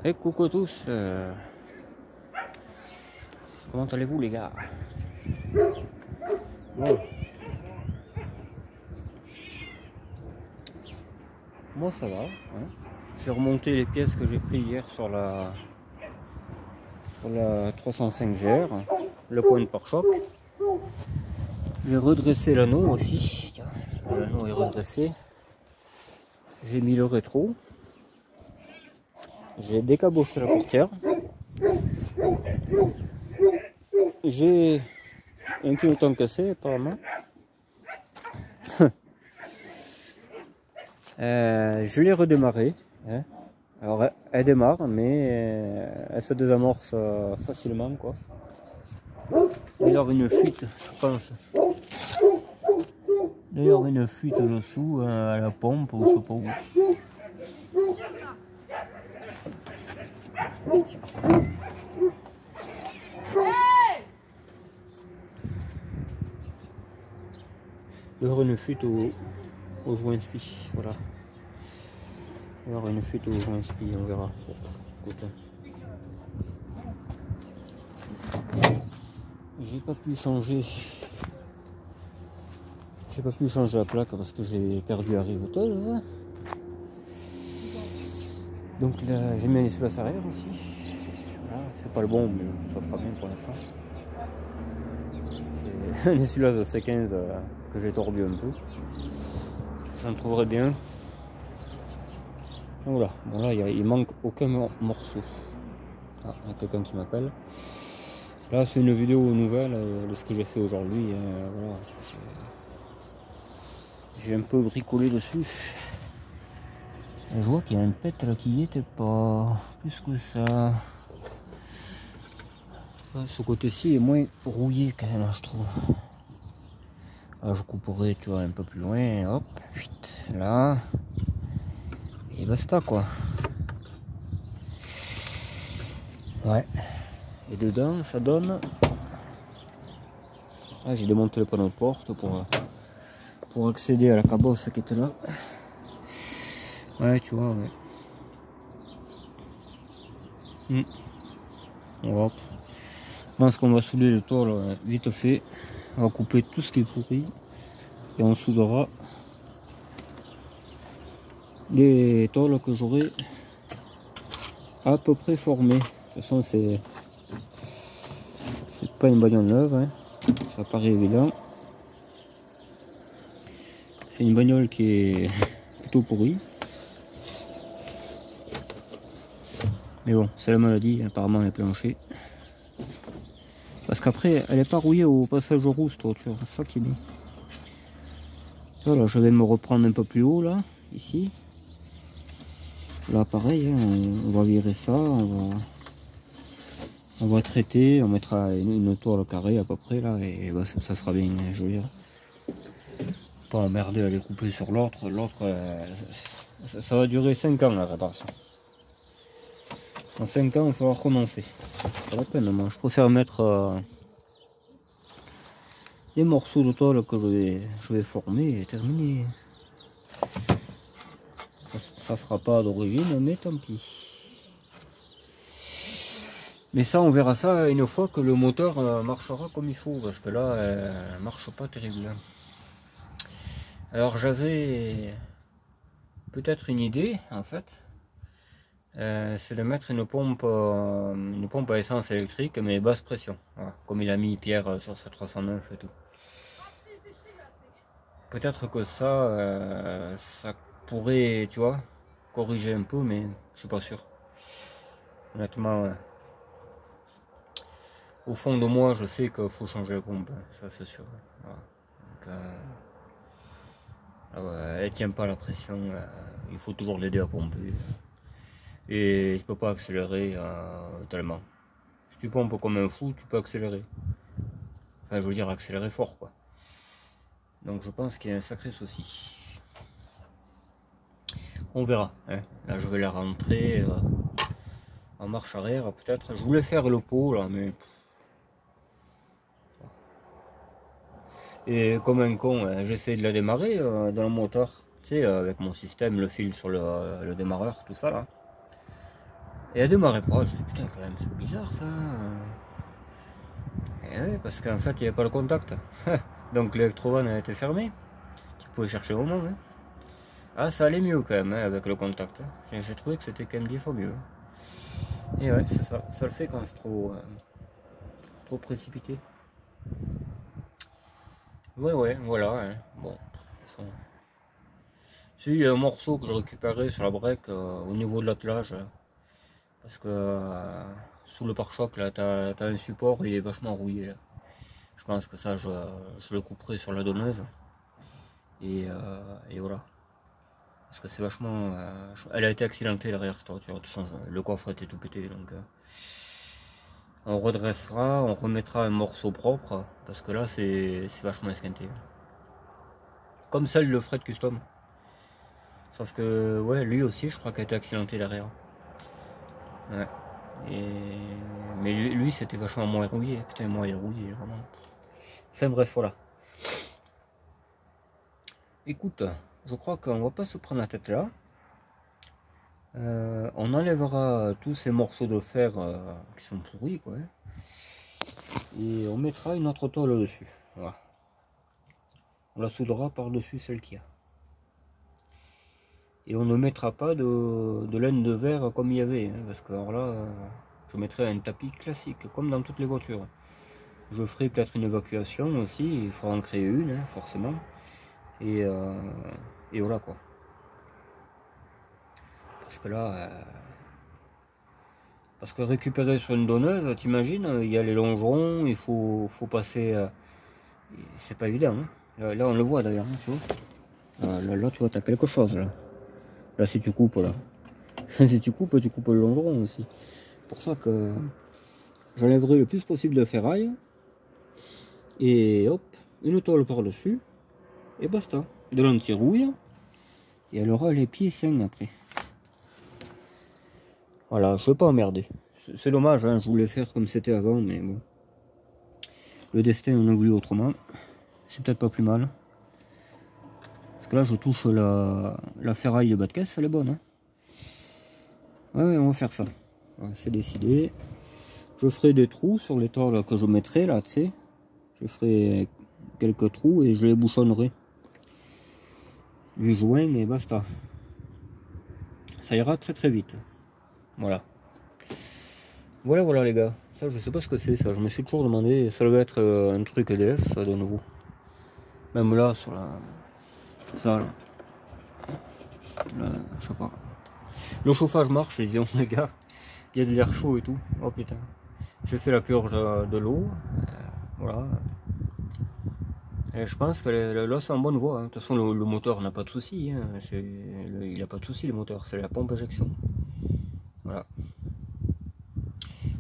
Et coucou à tous, comment allez-vous les gars? Bon. Moi ça va, hein. J'ai remonté les pièces que j'ai pris hier sur la 305 GR, le point de pare-choc. J'ai redressé l'anneau aussi, l'anneau est redressé. J'ai mis le rétro. J'ai décabossé la portière. J'ai un piloton cassé apparemment. Je l'ai redémarré. Hein. Alors elle démarre, mais elle se désamorce facilement quoi. Il y aura une fuite, je pense. D'ailleurs une fuite dessous à la pompe ou je sais pas où. Il y aura une fuite au joint spi, voilà. Il y aura une fuite au joint spi, on verra. Écoute. J'ai pas pu changer la plaque parce que j'ai perdu la riveteuse. Donc là j'ai mis un essuie-glace arrière aussi. Voilà, c'est pas le bon mais ça fera bien pour l'instant. C'est un essuie-glace de C15 que j'ai tordu un peu. J'en trouverai bien. Donc voilà, bon là il manque aucun morceau. Ah, il y a quelqu'un qui m'appelle. Là c'est une vidéo nouvelle de ce que j'ai fait aujourd'hui. Voilà. J'ai un peu bricolé dessus. Et je vois qu'il y a un pet là qui y était pas plus que ça. Ce côté-ci est moins rouillé quand même, je trouve. Là, je couperai, tu vois, un peu plus loin. Hop, là. Et basta quoi. Ouais. Et dedans, ça donne. Ah, j'ai démonté le panneau de porte pour accéder à la cabosse qui était là. Ouais, tu vois, ouais. Hop. Je pense qu'on va souder le toit là, vite fait. On va couper tout ce qui est pourri. Et on soudera les tôles que j'aurai à peu près formées. De toute façon, c'est pas une bagnole neuve, hein. Ça paraît évident. C'est une bagnole qui est plutôt pourrie. Mais bon, c'est la maladie, apparemment elle est planchée. Parce qu'après, elle n'est pas rouillée au passage au rousse, cette voiture, c'est ça qui est bien. Voilà, je vais me reprendre un peu plus haut là, ici. Là pareil, hein, on va virer ça, on va traiter, on mettra une toile carrée à peu près là, et bah, ça fera bien, je veux dire. Pas emmerder à les couper sur l'autre, ça va durer 5 ans la réparation. En 5 ans, il va falloir recommencer. C'est pas la peine, moi je préfère mettre les morceaux de tôle que je vais former et terminer. Ça fera pas d'origine, mais tant pis. Mais ça, on verra ça une fois que le moteur marchera comme il faut, parce que là, elle marche pas terrible. Alors j'avais peut-être une idée, en fait. C'est de mettre une pompe à essence électrique, mais basse pression. Voilà, comme il a mis Pierre sur sa 309 et tout. Peut-être que ça pourrait, tu vois, corriger un peu, mais je suis pas sûr. Honnêtement, au fond de moi, je sais qu'il faut changer la pompe, ça c'est sûr. Voilà. Donc, elle tient pas la pression, il faut toujours l'aider à pomper. Et tu peux pas accélérer tellement. Si tu pompes comme un fou, tu peux accélérer. Enfin, je veux dire accélérer fort, quoi. Donc je pense qu'il y a un sacré souci. On verra. Hein. Là, je vais la rentrer en marche arrière, peut-être. Je voulais faire le pot, là, mais... Et comme un con, hein, j'essaie de la démarrer dans le moteur. Tu sais, avec mon système, le fil sur le démarreur, tout ça, là. Et elle démarrait pas. Je dis putain, quand même, c'est bizarre ça. Et ouais, parce qu'en fait, il n'y avait pas le contact. Donc l'électrovan a été fermé. Tu pouvais chercher au moment. Hein. Ah, ça allait mieux quand même hein, avec le contact. J'ai trouvé que c'était quand même 10 fois mieux. Et ouais, c'est ça. Ça le fait quand c'est trop précipité. Ouais, voilà. Hein. Bon, ça... Si, il y a un morceau que je récupérais sur la break au niveau de l'attelage. Parce que sous le pare-choc, là, t'as un support, il est vachement rouillé. Là. Je pense que ça, je le couperai sur la donneuse. Et voilà. Parce que c'est vachement... elle a été accidentée derrière cette voiture. De toute façon, le coffre était tout pété. Donc, on redressera, on remettra un morceau propre. Parce que là, c'est vachement esquinté. Comme celle de Fred Custom. Sauf que, ouais, lui aussi, je crois qu'il a été accidenté derrière. Ouais. Mais lui, c'était vachement moins rouillé. Putain, moi, il est rouillé, vraiment. Enfin, bref, voilà. Écoute, je crois qu'on va pas se prendre la tête là. On enlèvera tous ces morceaux de fer qui sont pourris, quoi. Et on mettra une autre tôle dessus. Voilà. On la soudera par-dessus celle qu'il y a. Et on ne mettra pas de laine de verre comme il y avait. Hein, parce que alors là, je mettrai un tapis classique, comme dans toutes les voitures. Je ferai peut-être une évacuation aussi. Il faudra en créer une, hein, forcément. Et voilà quoi. Parce que là, parce que récupérer sur une donneuse, t'imagines, il y a les longerons, il faut passer. C'est pas évident. Hein. Là, on le voit d'ailleurs, hein, tu vois. Là, tu vois, t'as quelque chose là. Là, si tu coupes là. Si tu coupes le longeron aussi. C'est pour ça que j'enlèverai le plus possible de ferraille. Et hop, une tôle par-dessus. Et basta. De l'anti-rouille. Et elle aura les pieds sains après. Voilà, je ne veux pas emmerder. C'est dommage, hein, je voulais faire comme c'était avant, mais bon. Le destin en a voulu autrement. C'est peut-être pas plus mal. Parce que là, je touche la ferraille de bas de caisse, elle est bonne. Hein. Ouais, on va faire ça. Ouais, c'est décidé. Je ferai des trous sur les tôles que je mettrai, là, tu sais. Je ferai quelques trous et je les bouchonnerai. Du joint et basta. Ça ira très très vite. Voilà. Voilà les gars. Ça je sais pas ce que c'est ça. Je me suis toujours demandé. Ça doit être un truc EDF ça de nouveau. Même là sur la. Ça là. Je sais pas. Le chauffage marche, disons les gars. Il y a de l'air chaud et tout. Oh putain. J'ai fait la purge de l'eau. Voilà. Et je pense que là c'est en bonne voie. Hein. De toute façon le moteur n'a pas de souci. Hein. Il n'a pas de souci le moteur. C'est la pompe injection. Voilà.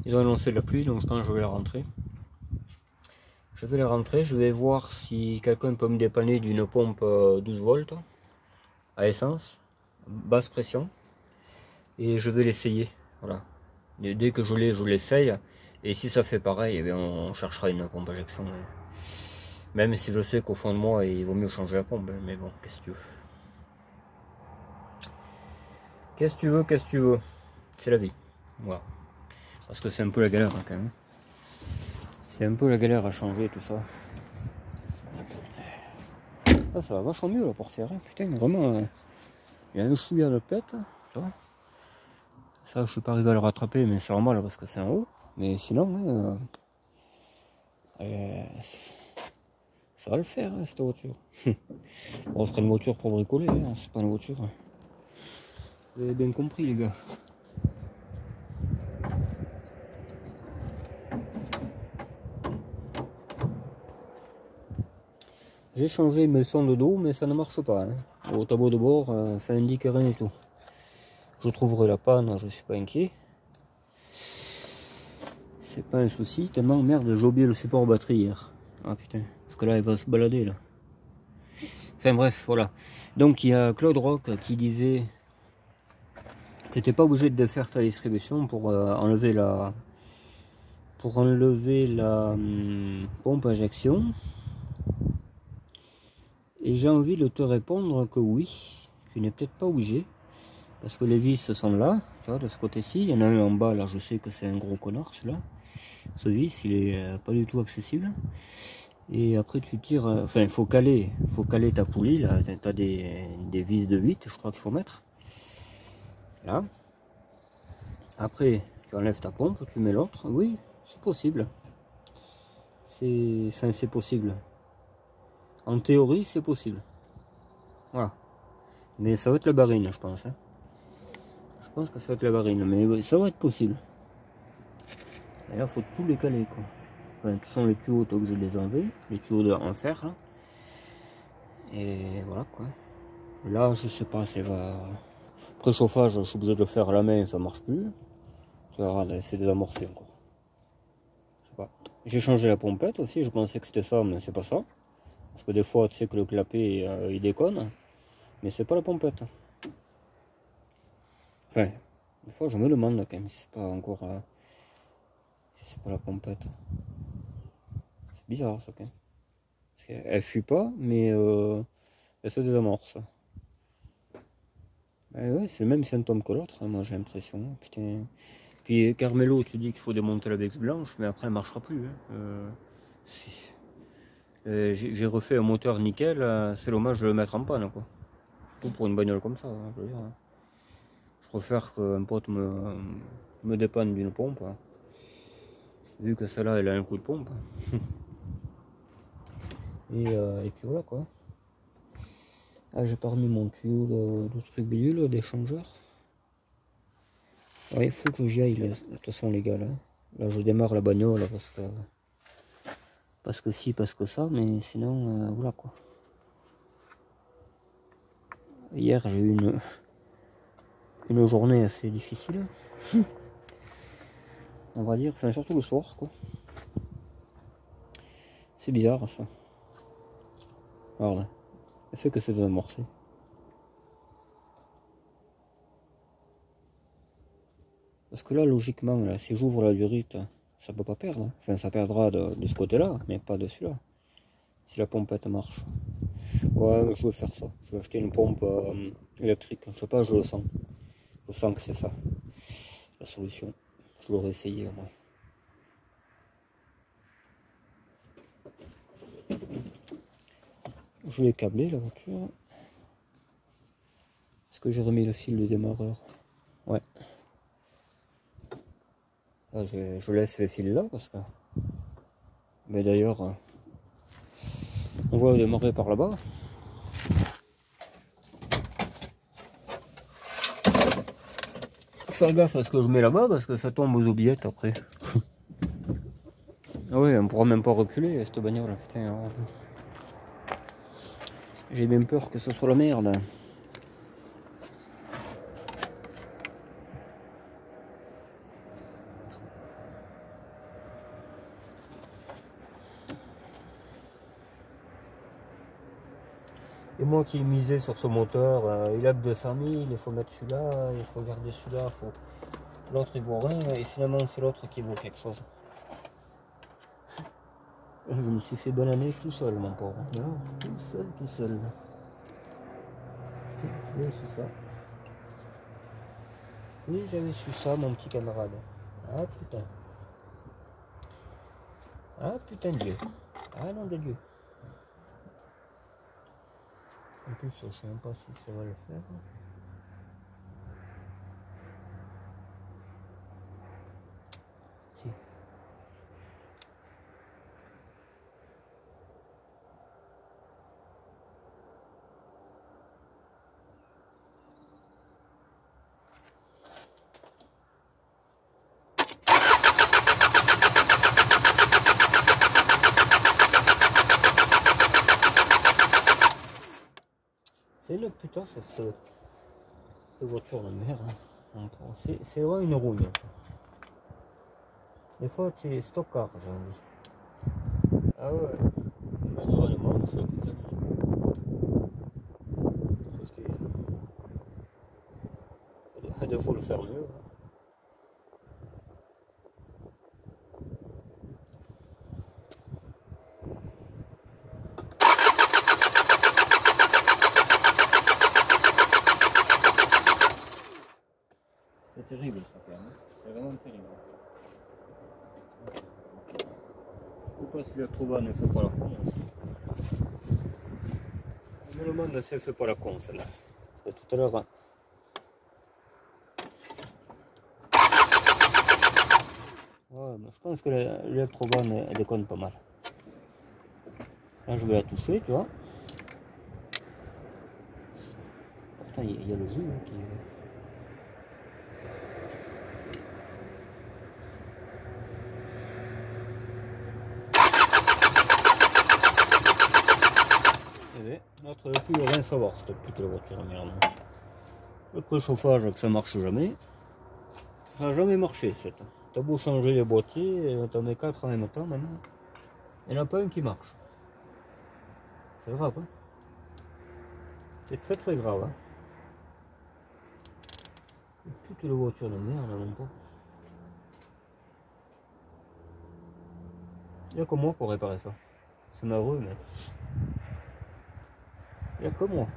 Ils ont annoncé de la pluie, donc je pense que je vais la rentrer. Je vais la rentrer, je vais voir si quelqu'un peut me dépanner d'une pompe 12 volts à essence, basse pression. Et je vais l'essayer. Voilà. Et dès que je l'ai, je l'essaye. Et si ça fait pareil, eh bien, on cherchera une pompe injection. Même si je sais qu'au fond de moi, il vaut mieux changer la pompe. Mais bon, qu'est-ce que tu veux. Qu'est-ce que tu veux. C'est la vie. Voilà. Parce que c'est un peu la galère hein, quand même. C'est un peu la galère à changer tout ça. Ah, ça va vachement mieux la portière. Hein. Putain, vraiment, il y a un chouïa de pète. Tu vois. Ça, je suis pas arrivé à le rattraper, mais c'est normal parce que c'est en haut. Mais sinon, ça va le faire, hein, cette voiture. Bon, ce serait une voiture pour bricoler, hein, c'est pas une voiture. Vous avez bien compris, les gars. J'ai changé mes sondes d'eau, mais ça ne marche pas. Hein. Au tableau de bord, ça indique rien du tout. Je trouverai la panne, je suis pas inquiet. C'est pas un souci, tellement merde, j'ai oublié le support batterie hier. Ah putain, parce que là, il va se balader là. Enfin bref, voilà. Donc il y a Claude Rock qui disait que t'étais pas obligé de faire ta distribution pour enlever la pompe injection. Et j'ai envie de te répondre que oui, tu n'es peut-être pas obligé. Parce que les vis sont là, tu vois, de ce côté-ci. Il y en a un en bas, là, je sais que c'est un gros connard, celui-là. Ce vis, il est pas du tout accessible. Et après, tu tires... Enfin, il faut caler ta poulie, là. Tu as des vis de 8, je crois qu'il faut mettre. Là. Après, tu enlèves ta pompe, tu mets l'autre. Oui, c'est possible. C'est possible. En théorie, c'est possible. Voilà. Mais ça va être la barine, je pense. Hein. Je pense que ça va être la barine, mais ça va être possible. Et là, il faut tous les caler, quoi. Enfin, ce sont les tuyaux, t'es obligé de les enlever. Les tuyaux en fer, là. Et voilà, quoi. Là, je sais pas, ça va... Préchauffage, je suis obligé de le faire à la main, ça marche plus. Tu vois, c'est désamorcé encore. Je sais pas. J'ai changé la pompette aussi, je pensais que c'était ça, mais c'est pas ça. Parce que des fois, tu sais que le clapet, il déconne. Mais c'est pas la pompette. Enfin, des fois, je me demande quand même si c'est pas encore... si c'est pas la pompette. C'est bizarre, ça, quand même. Parce qu'elle fuit pas, mais elle se désamorce. Ben ouais, c'est le même symptôme que l'autre, hein, moi j'ai l'impression. Putain. Puis Carmelo, tu dis qu'il faut démonter la BX blanche, mais après elle marchera plus. Hein. J'ai refait un moteur nickel, c'est dommage de le mettre en panne, quoi. Tout pour une bagnole comme ça, hein, je veux dire. Hein. Je préfère qu'un pote me dépanne d'une pompe, hein. Vu que celle-là elle a un coup de pompe. Et puis voilà, quoi. Ah, j'ai pas remis mon tuyau de truc bidule, d'échangeur. Ouais, il faut que j'y aille, de toute façon, les gars, là. Là, je démarre la bagnole, parce que si, parce que ça, mais sinon, voilà, quoi. Hier, j'ai eu une journée assez difficile. On va dire, enfin, surtout le soir, quoi. C'est bizarre, ça. Voilà. Le fait que c'est désamorcé. Parce que là, logiquement, là, si j'ouvre la durite, ça peut pas perdre. Enfin, ça perdra de ce côté-là, mais pas de celui-là. Si la pompette marche. Ouais, je vais faire ça. Je vais acheter une pompe électrique. Je sais pas, je le sens. Je sens que c'est ça. La solution. Je l'aurais essayé au moins. Je l'ai câblé, la voiture. Est-ce que j'ai remis le fil de démarreur? Ouais. Là, je laisse les fils là parce que... Mais d'ailleurs, on va démarrer par là-bas. Faire gaffe à ce que je mets là-bas parce que ça tombe aux oubliettes après. Ah ouais, on pourra même pas reculer cette bagnole. Putain, j'ai bien peur que ce soit la merde. Et moi qui misais sur ce moteur, il a que 200 000, il faut mettre celui-là, il faut garder celui-là, l'autre il vaut rien, et finalement c'est l'autre qui vaut quelque chose. Je me suis fait bananer tout seul, mon pauvre. Non, tout seul. J'avais su ça. Oui, j'avais su ça, mon petit camarade. Ah putain. Ah putain de Dieu. Ah non de Dieu. En plus, je sais même pas si ça va le faire. Si. C'est une putain, c'est cette voiture de merde. Hein. C'est vraiment une rouille. Ça. Des fois, c'est stockard, j'ai envie. Ah ouais. Malheureusement, c'est putain. Il faut le faire mieux. terrible ça quand même. C'est vraiment terrible. Je sais pas si la Trova ne fait pas la con aussi. Je me demande si elle fait pas la con celle-là. Tout à l'heure. Hein. Ouais, mais je pense que l'électrobane elle déconne pas mal. Là je vais la tousser, tu vois. Pourtant il y a le zoom qui. Notre plus rien savoir cette petite voiture de merde. Le préchauffage que ça marche jamais. Ça n'a jamais marché cette. T'as beau changer les boîtiers, t'en mets 4 en même temps maintenant. Il n'y en a pas un qui marche. C'est grave hein. C'est très très grave hein. Toute la voiture de merde non pas. Il n'y a que moi pour réparer ça. C'est malheureux mais. Il n'y a que moi.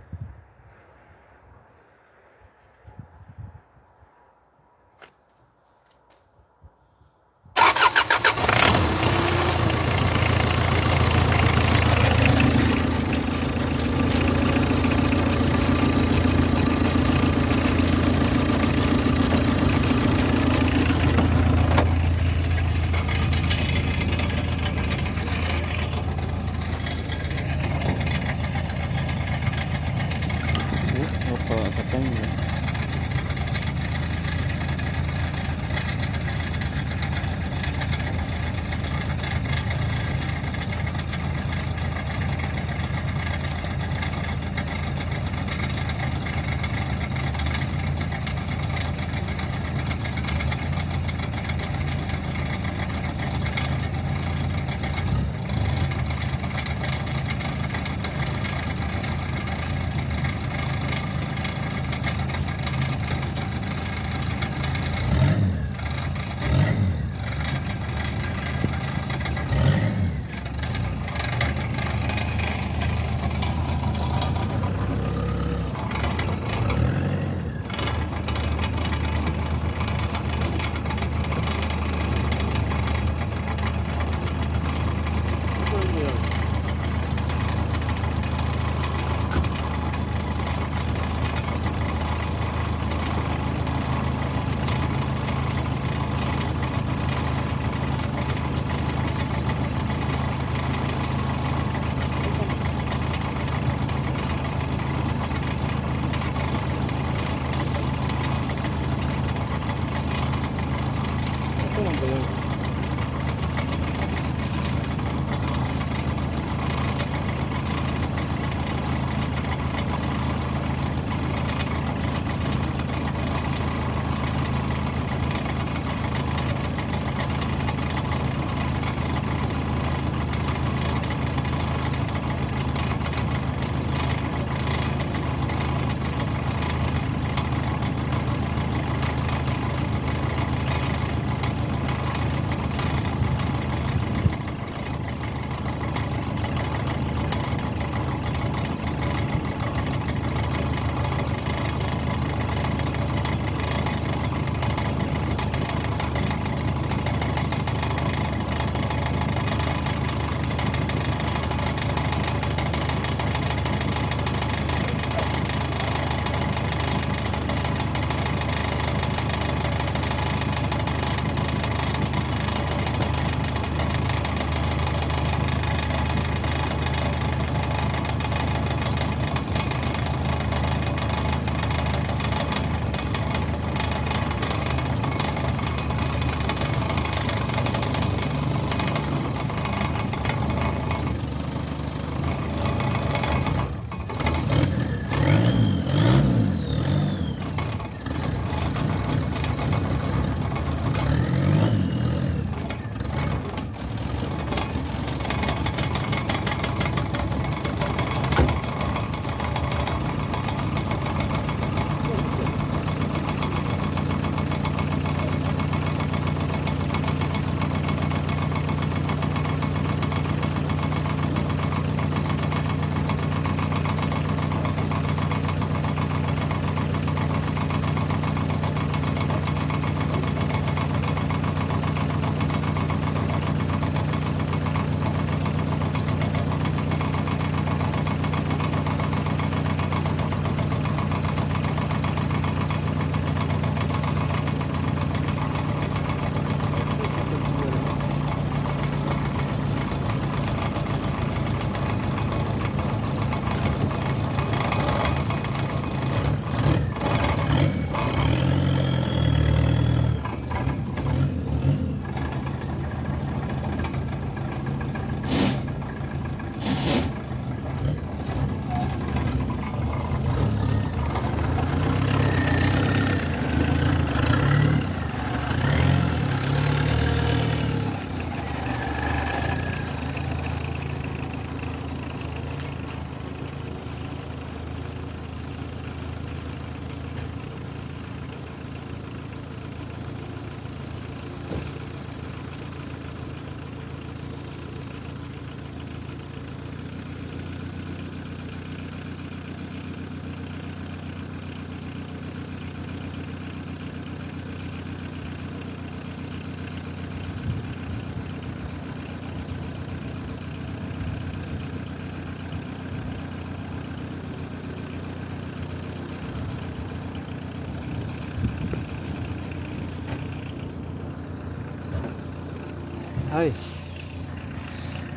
Allez.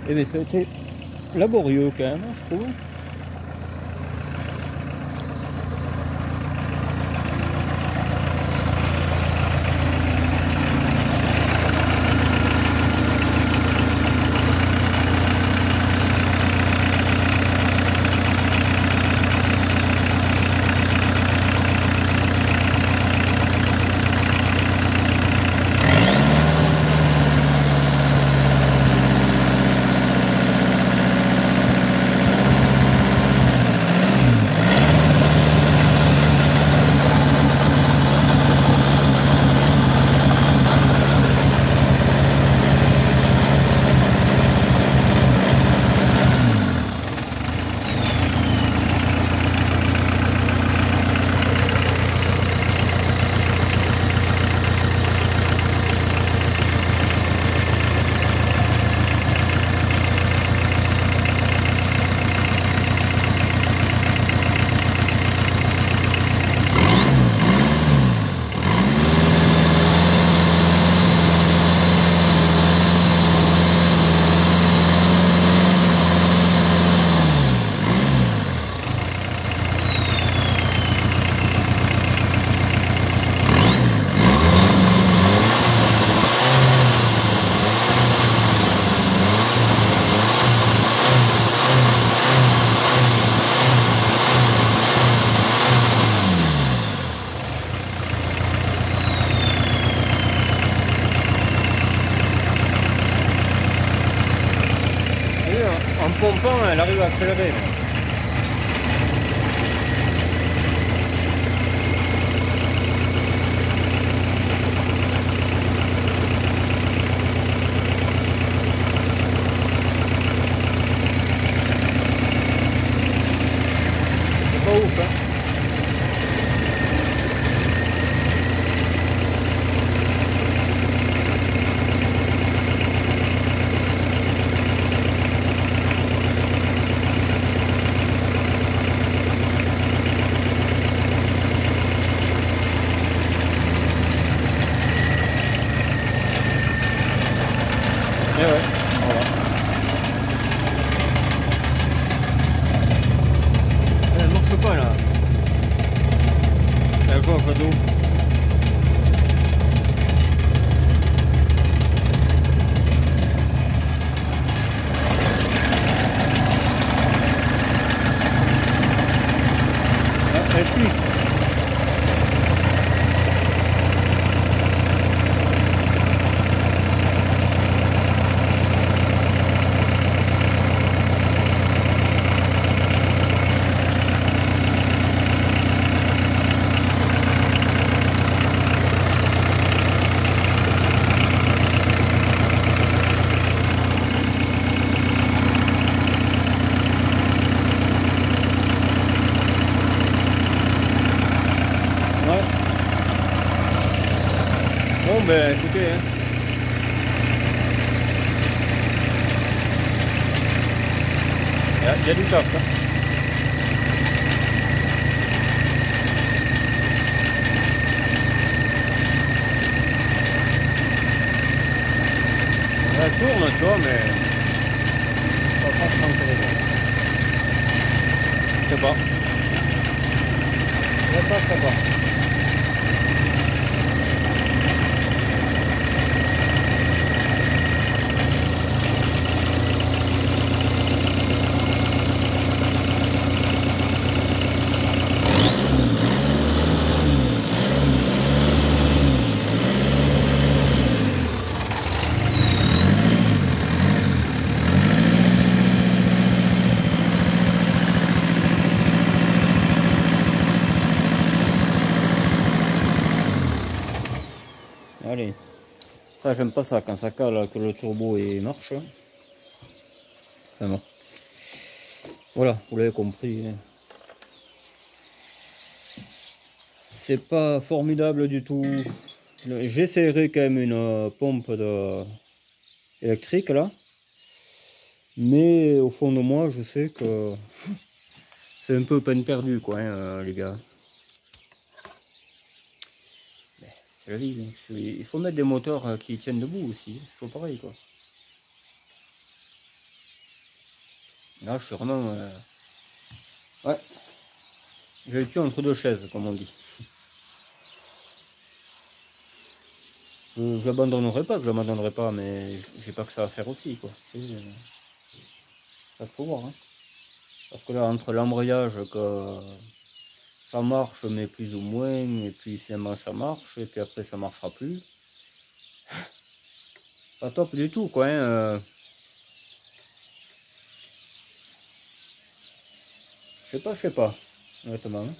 Eh bien, ça a été laborieux quand même, je trouve. En pompant, elle arrive à accélérer. C'est pas ouf, hein. Et ouais, voilà. Elle marche pas là. Elle joue en cadeau. Ah, elle fuit. Ouais. Bon ben écoutez, hein. Il y a du taf, hein. Elle tourne, tu vois, mais pas franchement intéressant. Je sais pas. Je sais pas. Allez, ça j'aime pas ça quand ça cale que le turbo il marche. Enfin bon. Voilà, vous l'avez compris. C'est pas formidable du tout. J'essaierai quand même une pompe électrique là. Mais au fond de moi, je sais que c'est un peu peine perdue quoi, hein, les gars. C'est la vie, hein. Il faut mettre des moteurs qui tiennent debout aussi, c'est toujours pareil quoi. Là, je suis vraiment... Ouais. J'ai le cul entre deux chaises, comme on dit. Je n'abandonnerai pas, que je m'abandonnerai pas, mais j'ai pas que ça à faire aussi, quoi. Ça faut voir, hein. Parce que là, entre l'embrayage, que ça marche, mais plus ou moins, et puis finalement ça marche, et puis après ça marchera plus. Pas top du tout, quoi, hein. Je sais pas, honnêtement, hein.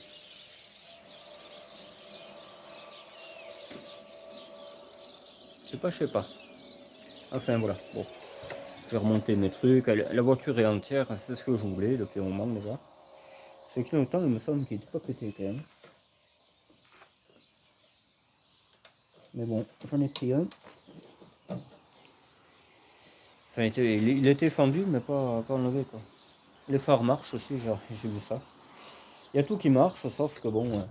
Je sais pas. Enfin, voilà, bon. Je vais remonter mes trucs. La voiture est entière, c'est ce que je voulais depuis un moment déjà. Ce qui longtemps, il me semble qu'il n'était pas pété quand même. Mais bon, j'en ai pris un. Enfin, il était fendu, mais pas enlevé, quoi. Les phares marchent aussi, j'ai vu ça. Il y a tout qui marche, sauf que bon,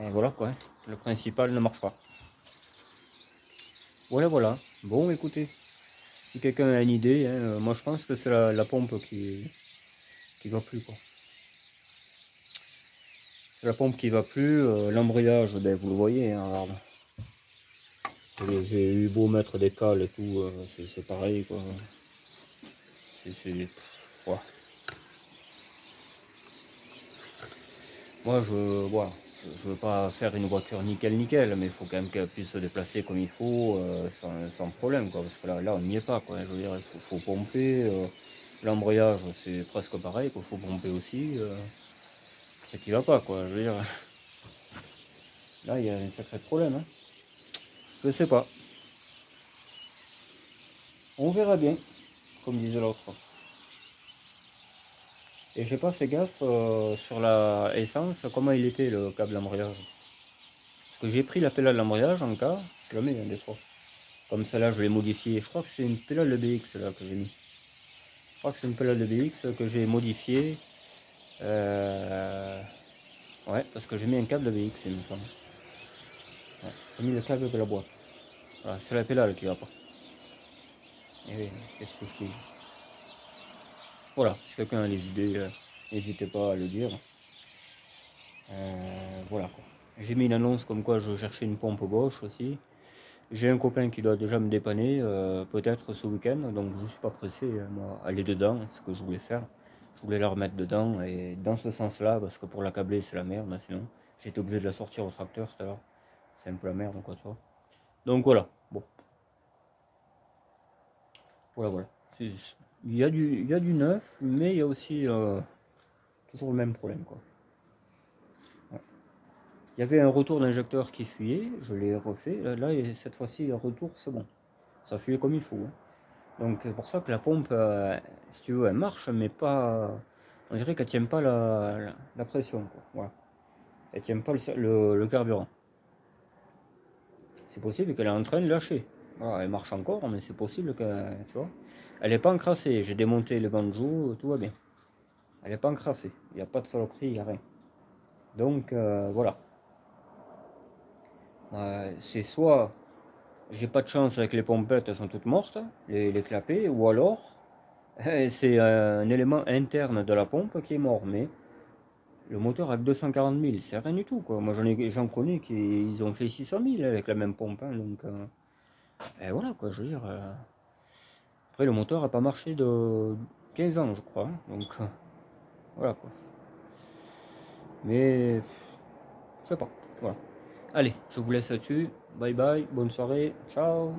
et voilà quoi, le principal ne marche pas. Voilà, voilà. Bon, écoutez, si quelqu'un a une idée, hein, moi je pense que c'est la pompe qui va plus, quoi. C'est la pompe qui va plus, l'embrayage, ben, vous le voyez, hein, regarde. J'ai eu beau mettre des cales et tout, c'est pareil, quoi. Ouais. Moi, voilà, je veux pas faire une voiture nickel, mais il faut quand même qu'elle puisse se déplacer comme il faut, sans problème, quoi. Parce que là, on n'y est pas, quoi. Je veux dire, il faut pomper. L'embrayage, c'est presque pareil, qu'il faut pomper aussi. C'est qui va pas, quoi. Je veux dire, là, il y a un sacré problème, hein. Je sais pas. On verra bien, comme disait l'autre. Et j'ai pas fait gaffe sur la essence, comment il était le câble embrayage. Parce que j'ai pris la pédale d'embrayage en cas, je le mets des fois. Comme celle-là, je l'ai modifié. Je crois que c'est une pédale de BX là que j'ai mis. Je crois que c'est une pédale de BX que j'ai modifiée. Ouais, parce que j'ai mis un câble de BX, il me semble. Ouais, j'ai mis le câble de la boîte. Voilà, c'est la pédale qui va pas. Et oui, qu'est-ce que je dis. Voilà, si quelqu'un a les idées, n'hésitez pas à le dire. Voilà quoi. J'ai mis une annonce comme quoi je cherchais une pompe gauche aussi. J'ai un copain qui doit déjà me dépanner, peut-être ce week-end, donc je ne suis pas pressé, moi, aller dedans, ce que je voulais faire. Je voulais la remettre dedans, et dans ce sens-là, parce que pour la câbler, c'est la merde, sinon. J'étais obligé de la sortir au tracteur tout à l'heure. C'est un peu la merde, quoi, tu vois. Donc voilà, bon. Voilà, voilà. Il y a du neuf, mais il y a aussi toujours le même problème, quoi. Ouais. Il y avait un retour d'injecteur qui fuyait, je l'ai refait. Là, cette fois-ci, le retour, c'est bon. Ça fuyait comme il faut, hein. Donc c'est pour ça que la pompe, si tu veux, elle marche, mais pas... On dirait qu'elle tient pas la pression, quoi. Voilà. Elle tient pas le carburant. C'est possible qu'elle est en train de lâcher. Voilà, elle marche encore, mais c'est possible que, tu vois, elle n'est pas encrassée. J'ai démonté le banjo, tout va bien. Elle n'est pas encrassée. Il n'y a pas de saloperie, il n'y a rien. Donc voilà. C'est soit j'ai pas de chance avec les pompettes, elles sont toutes mortes, les clapets, ou alors c'est un élément interne de la pompe qui est mort, mais le moteur a que 240 000, c'est rien du tout, quoi. Moi j'en connais qui ont fait 600 000 avec la même pompe, hein, donc et voilà, quoi, je veux dire. Après le moteur a pas marché de 15 ans, je crois, hein, donc voilà, quoi. Mais je sais pas, voilà. Allez, je vous laisse là-dessus, bye bye, bonne soirée, ciao.